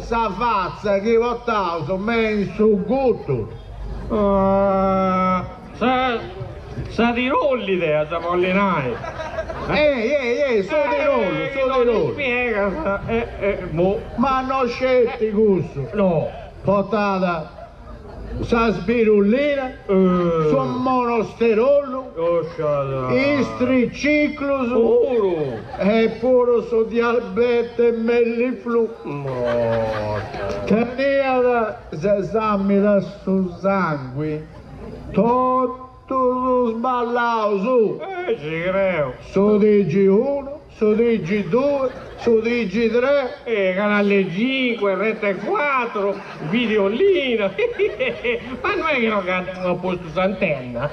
sa fazza che vottavo, sono messo su gutto. Sa di rolli te, sa pollinare. Su di rollo. Spiega, mo. Ma non scelti gusto. No. Portata sa spirullina, su monosterollo, istriciclus e pure su diabete e melliflu. Teniata se esamina su sangue, tutto sballato su. Ci credo. Su DG1, su DG2, su DG3. Canale 5, Rete 4, videolino. Ma non è che non cantano a posto Santenna.